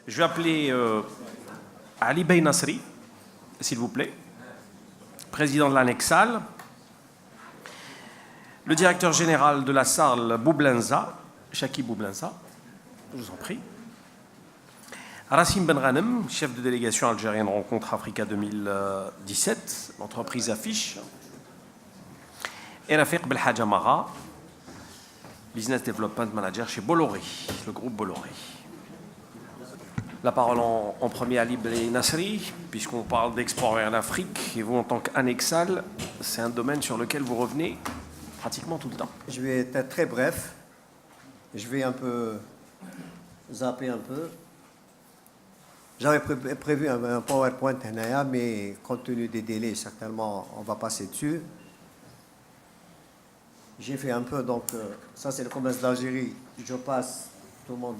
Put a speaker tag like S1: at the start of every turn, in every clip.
S1: Je vais appeler Ali Bey Nasri, s'il vous plaît, président de l'Annexal, le directeur général de la salle Boublenza, Chaki Boublenza, je vous en prie, Rassim Benranem, chef de délégation algérienne Rencontre Africa 2017, l'entreprise Affiche, et Rafiq Belhadja Mara, Business Development Manager chez Bolloré, le groupe Bolloré. La parole en premier à Ali Bey Nasri, puisqu'on parle d'export vers l'Afrique, et vous en tant qu'Annexal, c'est un domaine sur lequel vous revenez pratiquement tout le temps.
S2: Je vais être très bref. Je vais un peu zapper un peu. J'avais prévu un PowerPoint, mais compte tenu des délais, certainement, on va passer dessus. J'ai fait un peu, donc, ça c'est le commerce d'Algérie. Je passe, tout le monde.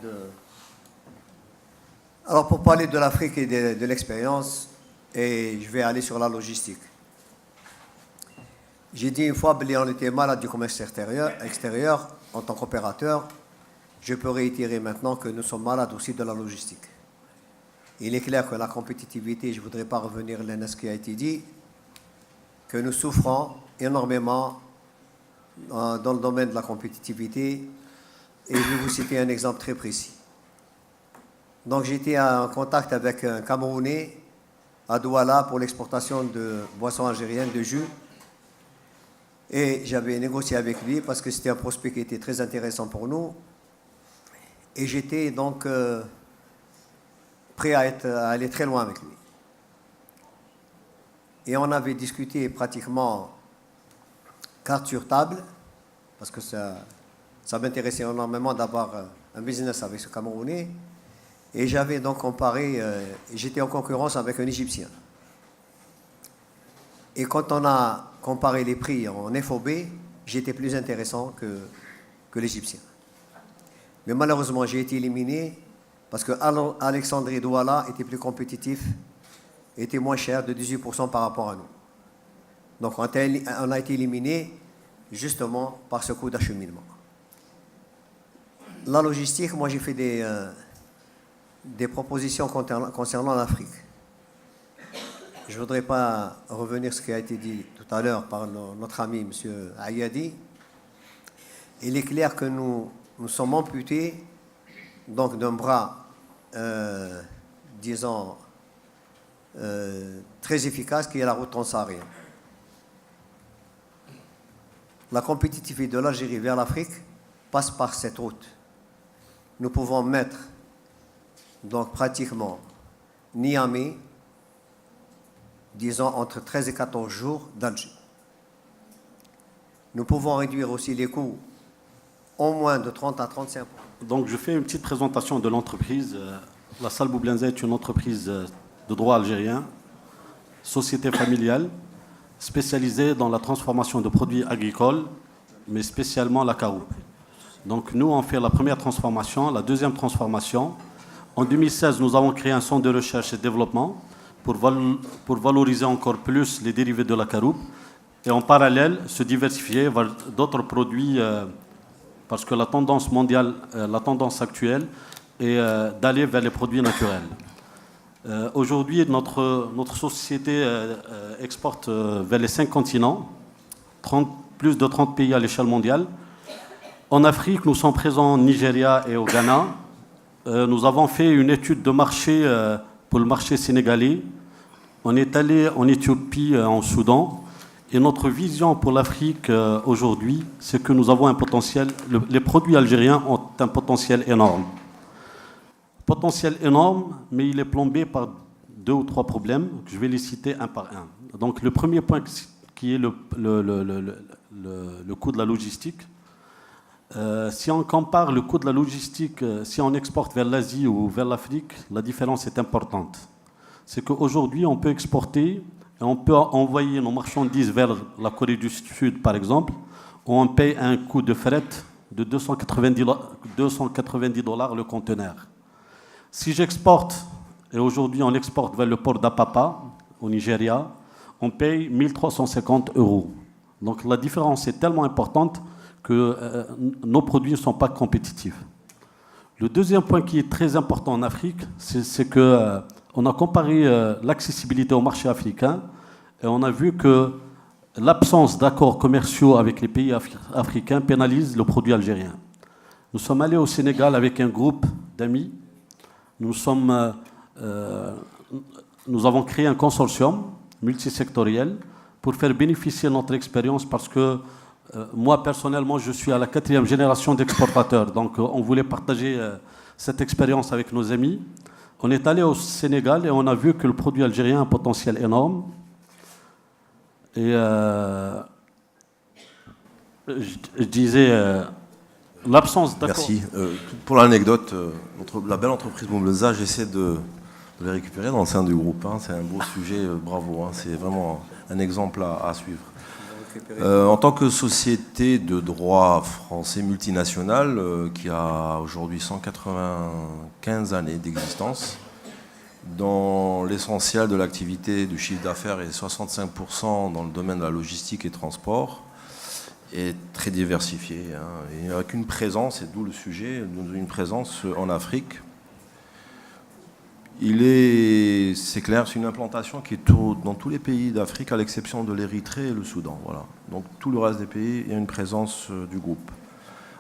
S2: Alors, pour parler de l'Afrique et de l'expérience, et je vais aller sur la logistique. J'ai dit une fois, on était malade du commerce extérieur en tant qu'opérateur. Je peux réitérer maintenant que nous sommes malades aussi de la logistique. Il est clair que la compétitivité, je ne voudrais pas revenir à ce qui a été dit, que nous souffrons énormément dans le domaine de la compétitivité. Et je vais vous citer un exemple très précis. Donc j'étais en contact avec un Camerounais à Douala pour l'exportation de boissons algériennes, de jus. Et j'avais négocié avec lui parce que c'était un prospect qui était très intéressant pour nous. Et j'étais donc prêt à aller très loin avec lui. Et on avait discuté pratiquement carte sur table, parce que ça m'intéressait énormément d'avoir un business avec ce Camerounais. Et j'avais donc comparé, j'étais en concurrence avec un Égyptien. Et quand on a comparé les prix en FOB, j'étais plus intéressant que l'Égyptien. Mais malheureusement, j'ai été éliminé parce que Alexandrie Douala était plus compétitif, était moins cher de 18% par rapport à nous. Donc on a été éliminé justement par ce coût d'acheminement. La logistique, moi j'ai fait des propositions concernant l'Afrique. Je ne voudrais pas revenir sur ce qui a été dit tout à l'heure par notre ami M. Ayadi. Il est clair que nous sommes amputés donc d'un bras, disons, très efficace qui est la route transsaharienne. La compétitivité de l'Algérie vers l'Afrique passe par cette route. Nous pouvons mettre donc pratiquement Niamey, disons entre 13 et 14 jours d'Alger. Nous pouvons réduire aussi les coûts au moins de 30 à 35%.
S3: Donc je fais une petite présentation de l'entreprise. La salle Boublenza est une entreprise de droit algérien, société familiale, spécialisée dans la transformation de produits agricoles, mais spécialement la caroube. Donc nous, on fait la première transformation, la deuxième transformation. En 2016, nous avons créé un centre de recherche et développement pour valoriser encore plus les dérivés de la caroube et en parallèle se diversifier vers d'autres produits parce que la tendance mondiale, la tendance actuelle est d'aller vers les produits naturels. Aujourd'hui, notre société exporte vers les 5 continents, plus de 30 pays à l'échelle mondiale. En Afrique, nous sommes présents au Nigeria et au Ghana. Nous avons fait une étude de marché pour le marché sénégalais. On est allé en Éthiopie, en Soudan. Et notre vision pour l'Afrique aujourd'hui, c'est que nous avons un potentiel. Les produits algériens ont un potentiel énorme. Potentiel énorme, mais il est plombé par 2 ou 3 problèmes. Je vais les citer un par un. Donc le premier point qui est le coût de la logistique. Si on compare le coût de la logistique, si on exporte vers l'Asie ou vers l'Afrique, la différence est importante. C'est qu'aujourd'hui, on peut exporter et on peut envoyer nos marchandises vers la Corée du Sud, par exemple, où on paye un coût de fret de 290 $ le conteneur. Si j'exporte, et aujourd'hui on exporte vers le port d'Apapa, au Nigeria, on paye 1350 €. Donc la différence est tellement importante que nos produits ne sont pas compétitifs. Le deuxième point qui est très important en Afrique, c'est que on a comparé l'accessibilité au marché africain et on a vu que l'absence d'accords commerciaux avec les pays africains pénalise le produit algérien. Nous sommes allés au Sénégal avec un groupe d'amis. Nous avons créé un consortium multisectoriel pour faire bénéficier notre expérience parce que moi, personnellement, je suis à la 4e génération d'exportateurs. Donc, on voulait partager cette expérience avec nos amis. On est allé au Sénégal et on a vu que le produit algérien a un potentiel énorme. Et je disais, l'absence d'accord...
S4: Merci. Pour l'anecdote, la belle entreprise Mobleza, j'essaie de les récupérer dans le sein du groupe. Hein. C'est un beau sujet, bravo. Hein. C'est vraiment un exemple à suivre. En tant que société de droit français multinationale, qui a aujourd'hui 195 années d'existence, dont l'essentiel de l'activité du chiffre d'affaires est 65% dans le domaine de la logistique et transport, est très diversifié. Hein. Il n'y a qu'une présence, et d'où le sujet, une présence en Afrique. C'est clair, c'est une implantation qui est dans tous les pays d'Afrique, à l'exception de l'Érythrée et le Soudan. Voilà. Donc tout le reste des pays, il y a une présence du groupe.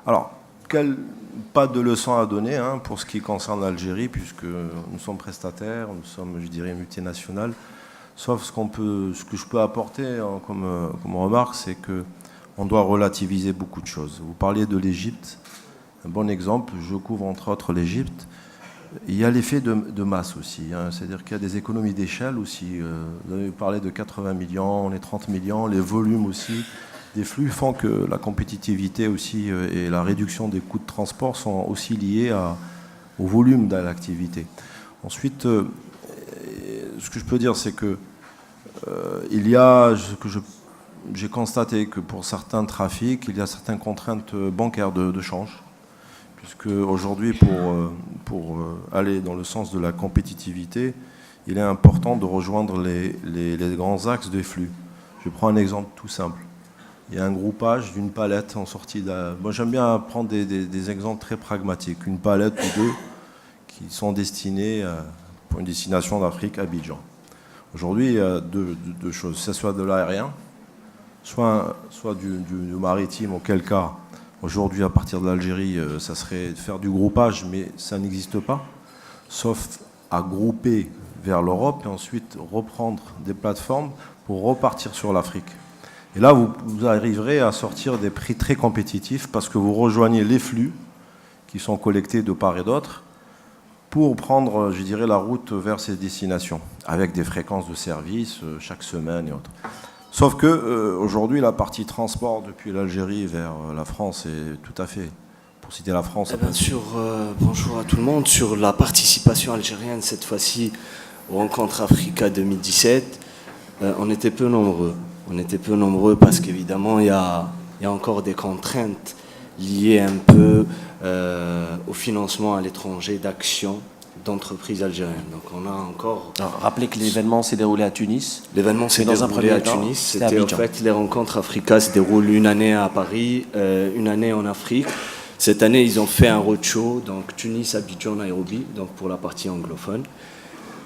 S4: Alors, pas de leçon à donner hein, pour ce qui concerne l'Algérie, puisque nous sommes prestataires, nous sommes, je dirais, multinationales. Sauf ce que je peux apporter hein, comme remarque, c'est qu'on doit relativiser beaucoup de choses. Vous parliez de l'Égypte, un bon exemple, je couvre entre autres l'Égypte. Il y a l'effet de masse aussi, hein, c'est-à-dire qu'il y a des économies d'échelle aussi. Vous avez parlé de 80 millions, les 30 millions, les volumes aussi des flux font que la compétitivité aussi et la réduction des coûts de transport sont aussi liés au volume de l'activité. Ensuite, ce que je peux dire, c'est que j'ai constaté que pour certains trafics, il y a certaines contraintes bancaires de change. Puisque aujourd'hui, pour aller dans le sens de la compétitivité, il est important de rejoindre les grands axes des flux. Je prends un exemple tout simple. Il y a un groupage d'une palette en sortie d'un... Moi, j'aime bien prendre des exemples très pragmatiques. Une palette ou deux qui sont destinés pour une destination d'Afrique, Abidjan. Aujourd'hui, il y a deux choses. Que ce soit de l'aérien, soit du maritime, auquel cas... Aujourd'hui, à partir de l'Algérie, ça serait de faire du groupage, mais ça n'existe pas, sauf à grouper vers l'Europe et ensuite reprendre des plateformes pour repartir sur l'Afrique. Et là, vous arriverez à sortir des prix très compétitifs parce que vous rejoignez les flux qui sont collectés de part et d'autre pour prendre, je dirais, la route vers ces destinations, avec des fréquences de service chaque semaine et autres. Sauf que aujourd'hui, la partie transport depuis l'Algérie vers la France est tout à fait, pour citer la France.
S5: Bonjour à tout le monde. Sur la participation algérienne, cette fois-ci, aux rencontres Africa 2017, on était peu nombreux. On était peu nombreux parce qu'évidemment, il y a encore des contraintes liées un peu au financement à l'étranger d'actions d'entreprises algériennes. Donc on a encore...
S1: Alors, rappelez que l'événement s'est déroulé à Tunis.
S5: L'événement s'est déroulé à Tunis. C'était en fait les rencontres Africa se déroulent une année à Paris, une année en Afrique. Cette année, ils ont fait un roadshow, donc Tunis, Abidjan, Nairobi, donc pour la partie anglophone.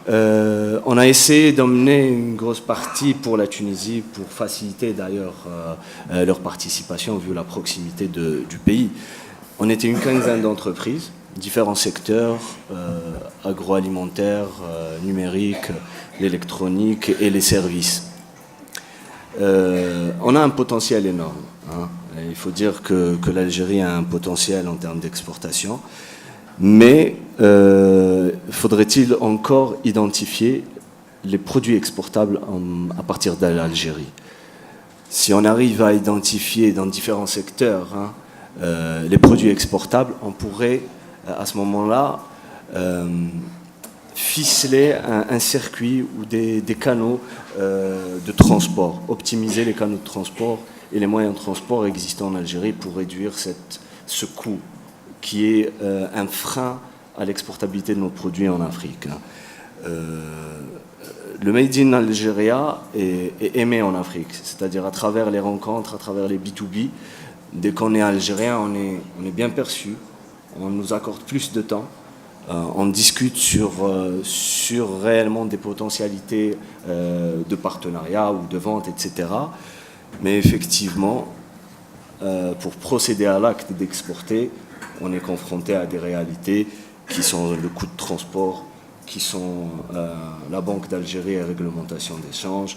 S5: On a essayé d'emmener une grosse partie pour la Tunisie, pour faciliter d'ailleurs leur participation vu la proximité du pays. On était une quinzaine d'entreprises, différents secteurs, agroalimentaire, numérique, l'électronique et les services. On a un potentiel énorme. Hein. Il faut dire que l'Algérie a un potentiel en termes d'exportation, mais faudrait-il encore identifier les produits exportables à partir de l'Algérie. Si on arrive à identifier dans différents secteurs les produits exportables, on pourrait à ce moment-là ficeler un circuit ou des canaux de transport, optimiser les canaux de transport et les moyens de transport existants en Algérie pour réduire ce coût qui est un frein à l'exportabilité de nos produits en Afrique. Le Made in Algeria est aimé en Afrique, c'est-à-dire à travers les rencontres, à travers les B2B. Dès qu'on est algérien, on est bien perçu, on nous accorde plus de temps, on discute sur réellement des potentialités de partenariat ou de vente, etc. Mais effectivement, pour procéder à l'acte d'exporter, on est confronté à des réalités qui sont le coût de transport, qui sont la Banque d'Algérie et réglementation d'échange.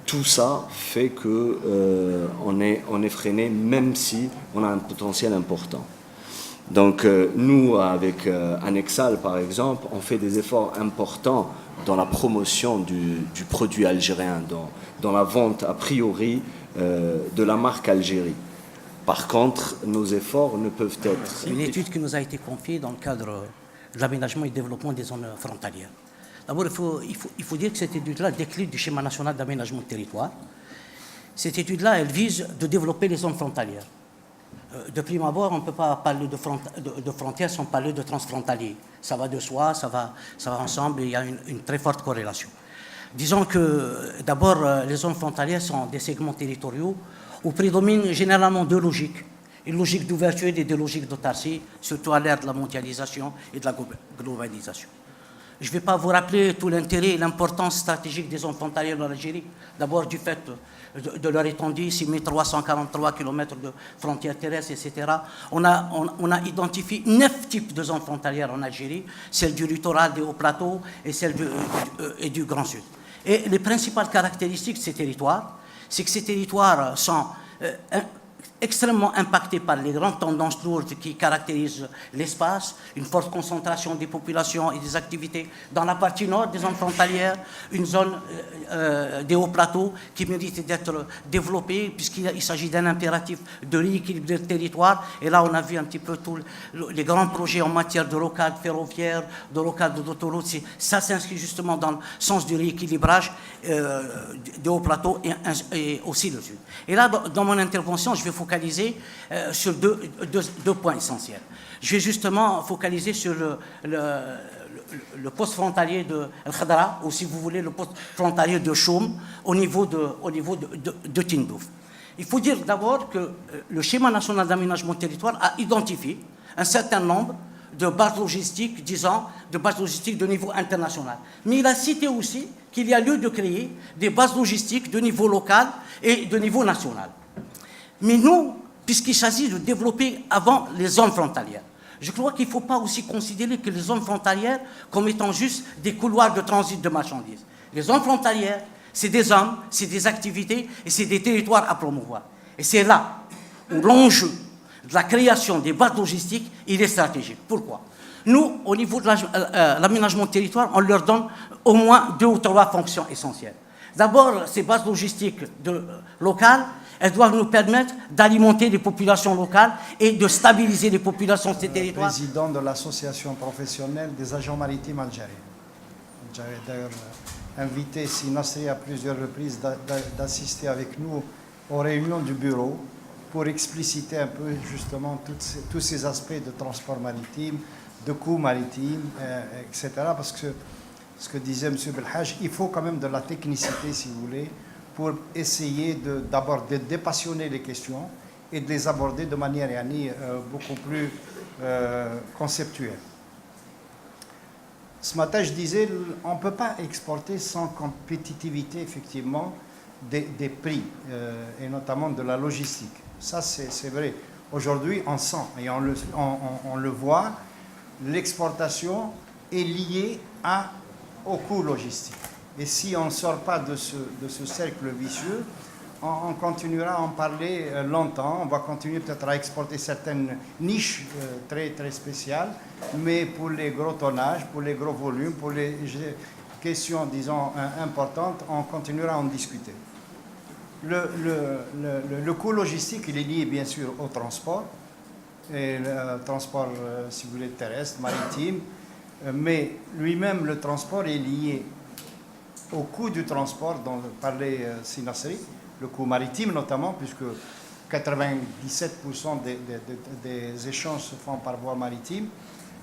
S5: Tout ça fait qu'on est freiné, même si on a un potentiel important. Donc nous, avec Anexal par exemple, on fait des efforts importants dans la promotion du produit algérien, dans la vente a priori de la marque Algérie. Par contre, nos efforts ne peuvent être...
S6: C'est une étude qui nous a été confiée dans le cadre de l'aménagement et développement des zones frontalières. D'abord, il faut dire que cette étude-là décline du schéma national d'aménagement de territoire. Cette étude-là, elle vise de développer les zones frontalières. De prime abord, on ne peut pas parler de frontières sans parler de transfrontalier. Ça va de soi, ça va ensemble, et il y a une très forte corrélation. Disons que, d'abord, les zones frontalières sont des segments territoriaux où prédominent généralement deux logiques. Une logique d'ouverture et deux logiques d'autarcie, surtout à l'ère de la mondialisation et de la globalisation. Je ne vais pas vous rappeler tout l'intérêt et l'importance stratégique des zones frontalières en Algérie. D'abord du fait de leur étendue, 6343 km de frontières terrestres, etc. On a identifié 9 types de zones frontalières en Algérie, celle du littoral, des hauts plateaux et celle du Grand Sud. Et les principales caractéristiques de ces territoires, c'est que ces territoires sont extrêmement impactés par les grandes tendances lourdes qui caractérisent l'espace, une forte concentration des populations et des activités dans la partie nord des zones frontalières, une zone des hauts plateaux qui mérite d'être développée puisqu'il s'agit d'un impératif de rééquilibre du territoire. Et là, on a vu un petit peu tous les grands projets en matière de rocade ferroviaire, de rocade d'autoroute. Ça s'inscrit justement dans le sens du rééquilibrage des hauts plateaux et aussi le sud. Et là, dans mon intervention, je vais focaliser sur deux points essentiels. Je vais justement focaliser sur le poste frontalier de El Khadra, ou si vous voulez, le poste frontalier de Choum, au niveau de Tindouf. Il faut dire d'abord que le schéma national d'aménagement du territoire a identifié un certain nombre de bases logistiques, disons, de bases logistiques de niveau international. Mais il a cité aussi qu'il y a lieu de créer des bases logistiques de niveau local et de niveau national. Mais nous, puisqu'il s'agit de développer avant les zones frontalières, je crois qu'il ne faut pas aussi considérer que les zones frontalières comme étant juste des couloirs de transit de marchandises. Les zones frontalières, c'est des hommes, c'est des activités et c'est des territoires à promouvoir. Et c'est là où l'enjeu de la création des bases logistiques, il est stratégique. Pourquoi ? Nous, au niveau de l'aménagement de territoire, on leur donne au moins 2 ou 3 fonctions essentielles. D'abord, ces bases logistiques locales, elles doivent nous permettre d'alimenter les populations locales et de stabiliser les populations de ces territoires.
S7: Président de l'association professionnelle des agents maritimes algériens. J'avais d'ailleurs invité Sinasri à plusieurs reprises d'assister avec nous aux réunions du bureau pour expliciter un peu justement tous ces aspects de transport maritime, de coûts maritimes, etc. Parce que ce que disait M. Belhaj, il faut quand même de la technicité, si vous voulez, pour essayer d'abord de dépassionner les questions et de les aborder de manière beaucoup plus conceptuelle. Ce matin, je disais, on ne peut pas exporter sans compétitivité, effectivement, des prix, et notamment de la logistique. Ça, c'est vrai. Aujourd'hui, on sent et on le voit, l'exportation est liée au coût logistique. Et si on ne sort pas de ce cercle vicieux, on continuera à en parler longtemps. On va continuer peut-être à exporter certaines niches très, très spéciales, mais pour les gros tonnages, pour les gros volumes, pour les questions, disons, importantes, on continuera à en discuter. Le coût logistique, il est lié bien sûr au transport, et le transport, si vous voulez, terrestre, maritime, mais lui-même, le transport est lié au coût du transport dont parlait Sinasri, le coût maritime notamment, puisque 97% des échanges se font par voie maritime,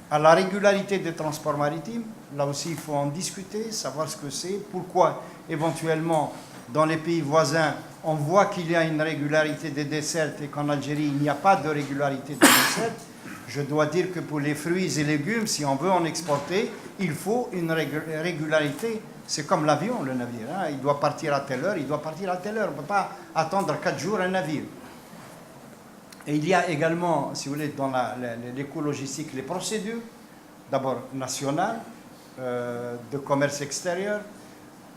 S7: à la régularité des transports maritimes. Là aussi, il faut en discuter, savoir ce que c'est, pourquoi éventuellement dans les pays voisins, on voit qu'il y a une régularité des dessertes et qu'en Algérie, il n'y a pas de régularité des dessertes. Je dois dire que pour les fruits et légumes, si on veut en exporter, il faut une régularité. C'est comme l'avion, le navire. Hein. Il doit partir à telle heure, il doit partir à telle heure. On ne peut pas attendre 4 jours un navire. Et il y a également, si vous voulez, dans l'éco-logistique, les procédures, d'abord nationales, de commerce extérieur,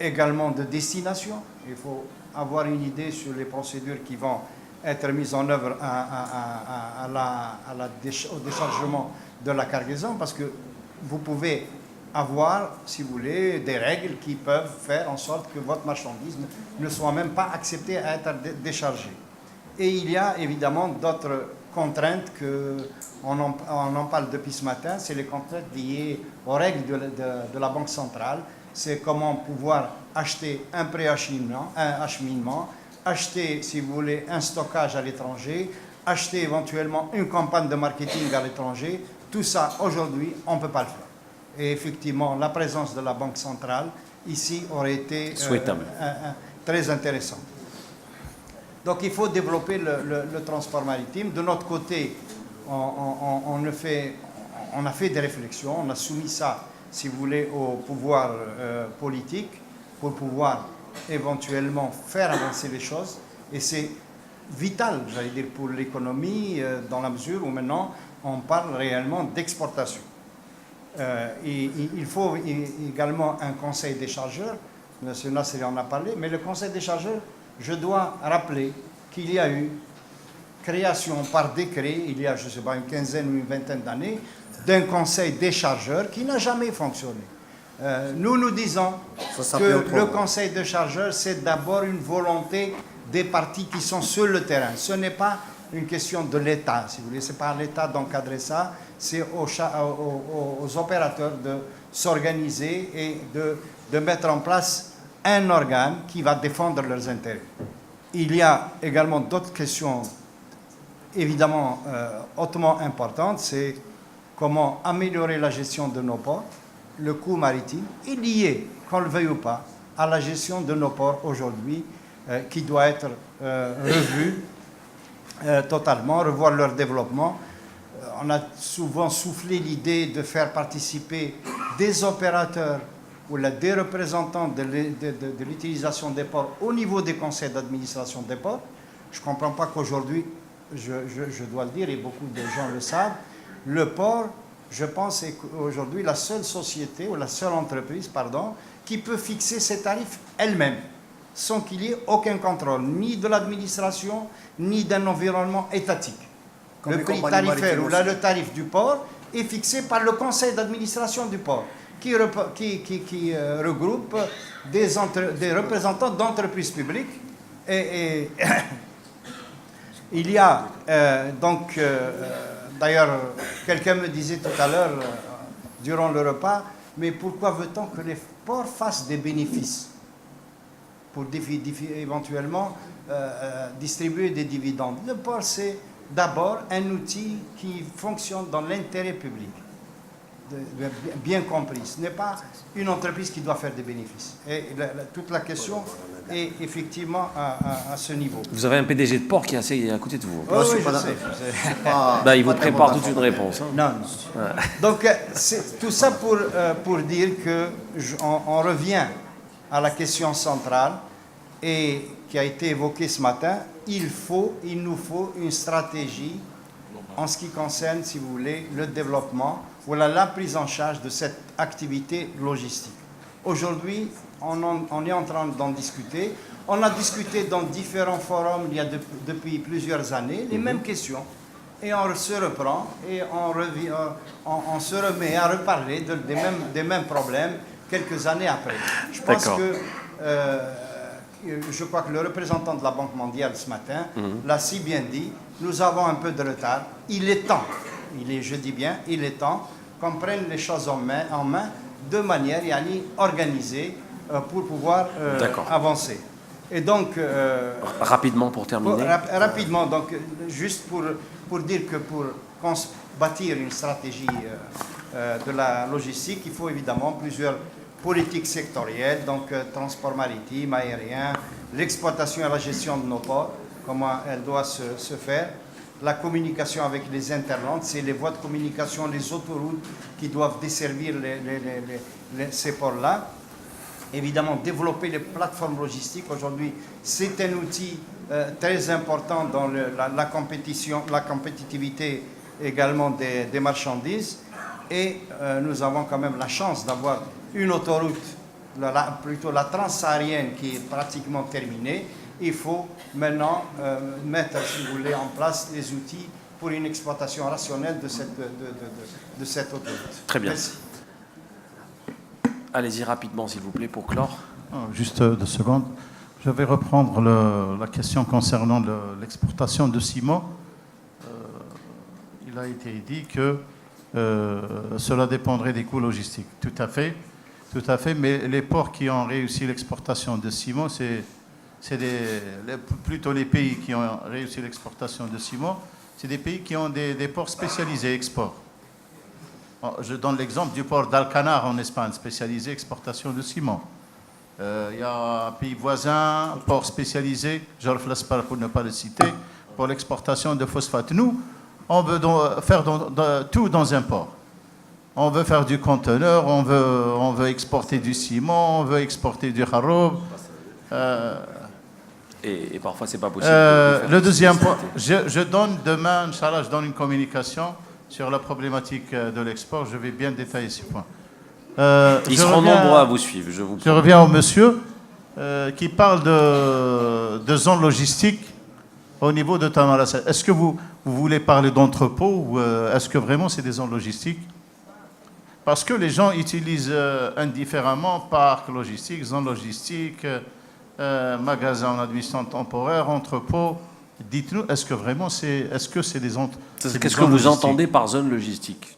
S7: également de destination. Il faut avoir une idée sur les procédures qui vont être mises en œuvre au déchargement de la cargaison, parce que vous pouvez avoir, si vous voulez, des règles qui peuvent faire en sorte que votre marchandise ne soit même pas acceptée à être déchargée. Et il y a évidemment d'autres contraintes on en parle depuis ce matin, c'est les contraintes liées aux règles de la Banque centrale. C'est comment pouvoir acheter un préacheminement, acheter, si vous voulez, un stockage à l'étranger, acheter éventuellement une campagne de marketing à l'étranger. Tout ça, aujourd'hui, on ne peut pas le faire. Et effectivement, la présence de la Banque centrale ici aurait été
S1: souhaitable,
S7: très intéressante. Donc il faut développer le transport maritime. De notre côté, on a fait des réflexions, on a soumis ça, si vous voulez, au pouvoir politique pour pouvoir éventuellement faire avancer les choses. Et c'est vital, j'allais dire, pour l'économie, dans la mesure où maintenant on parle réellement d'exportation. Il faut également un conseil des chargeurs. M. Nasser en a parlé, mais le conseil des chargeurs, je dois rappeler qu'il y a eu création par décret, il y a, je ne sais pas, une quinzaine ou une vingtaine d'années, d'un conseil des chargeurs qui n'a jamais fonctionné. Nous disons que le conseil des chargeurs, c'est d'abord une volonté des partis qui sont sur le terrain. Ce n'est pas une question de l'État, si vous voulez. Ce n'est pas à l'État d'encadrer ça, c'est aux opérateurs de s'organiser et de mettre en place un organe qui va défendre leurs intérêts. Il y a également d'autres questions évidemment hautement importantes, c'est comment améliorer la gestion de nos ports. Le coût maritime est lié, qu'on le veuille ou pas, à la gestion de nos ports aujourd'hui, qui doit être revue totalement, revoir leur développement. On a souvent soufflé l'idée de faire participer des opérateurs ou des représentants de l'utilisation des ports au niveau des conseils d'administration des ports. Je ne comprends pas qu'aujourd'hui, je dois le dire, et beaucoup de gens le savent, le port, je pense, est aujourd'hui la seule société, ou la seule entreprise, pardon, qui peut fixer ses tarifs elle-même, sans qu'il y ait aucun contrôle, ni de l'administration, ni d'un environnement étatique. Comme le prix tarifaire ou le tarif du port est fixé par le conseil d'administration du port, qui regroupe des représentants d'entreprises publiques. Et il y a d'ailleurs, quelqu'un me disait tout à l'heure, durant le repas, mais pourquoi veut-on que les ports fassent des bénéfices pour éventuellement distribuer des dividendes? Le port, c'est d'abord un outil qui fonctionne dans l'intérêt public. Bien compris. Ce n'est pas une entreprise qui doit faire des bénéfices. Et toute la question est effectivement à ce niveau.
S1: Vous avez un PDG de port qui est assez à côté de vous.
S7: Oui, je sais.
S1: Il vous prépare toute une réponse. Hein.
S7: Non. Ouais. Donc, c'est tout ça pour dire qu'on revient à la question centrale et qui a été évoquée ce matin. Il nous faut une stratégie en ce qui concerne, si vous voulez, le développement ou la prise en charge de cette activité logistique. Aujourd'hui, on est en train d'en discuter. On a discuté dans différents forums depuis plusieurs années les mêmes questions. Et on se reprend et on se remet à reparler des mêmes problèmes quelques années après. Je pense je crois que le représentant de la Banque mondiale ce matin l'a si bien dit, nous avons un peu de retard. Il est temps, je dis bien, il est temps qu'on prenne les choses en main de manière organisée pour pouvoir avancer. Et donc...
S1: rapidement pour terminer.
S7: Rapidement, donc juste pour dire que pour bâtir une stratégie de la logistique, il faut évidemment plusieurs politiques sectorielles, donc transport maritime, aérien, l'exploitation et la gestion de nos ports, comment elle doit se faire. la communication avec les interlandes, c'est les voies de communication, les autoroutes qui doivent desservir ces ports-là. Évidemment, développer les plateformes logistiques. Aujourd'hui, c'est un outil très important dans la compétitivité également des marchandises. Et nous avons quand même la chance d'avoir une autoroute, plutôt la transsaharienne, qui est pratiquement terminée. Il faut maintenant mettre, si vous voulez, en place les outils pour une exploitation rationnelle de cette autoroute.
S1: Très bien.
S7: Merci.
S1: Allez-y rapidement, s'il vous plaît, pour clore.
S8: Juste 2 secondes. Je vais reprendre la question concernant l'exportation de ciment. Il a été dit que cela dépendrait des coûts logistiques. Tout à fait. Mais les ports qui ont réussi l'exportation de ciment, c'est plutôt les pays qui ont réussi l'exportation de ciment, c'est des pays qui ont des ports spécialisés export. Je donne l'exemple du port d'Alcanar en Espagne, spécialisé exportation de ciment. Il y a un pays voisin, port spécialisé, Jorf Laspar pour ne pas le citer, pour l'exportation de phosphate. Nous, on veut faire tout dans un port. On veut faire du conteneur, on veut exporter du ciment, on veut exporter du haroub.
S1: Et parfois, c'est pas possible.
S8: Le deuxième point, je donne demain, Inch'Allah, je donne une communication sur la problématique de l'export. Je vais bien détailler ce point.
S1: Ils seront nombreux à vous suivre, je vous
S8: Je reviens au monsieur qui parle de zone logistique au niveau de Tamarasset. Est-ce que vous voulez parler d'entrepôt ou est-ce que vraiment c'est des zones logistiques? Parce que les gens utilisent indifféremment parc logistique, zone logistique, magasin en administration temporaire, entrepôt. Dites-nous, est-ce que vraiment c'est des zones?
S1: Qu'est-ce que vous entendez par zone logistique?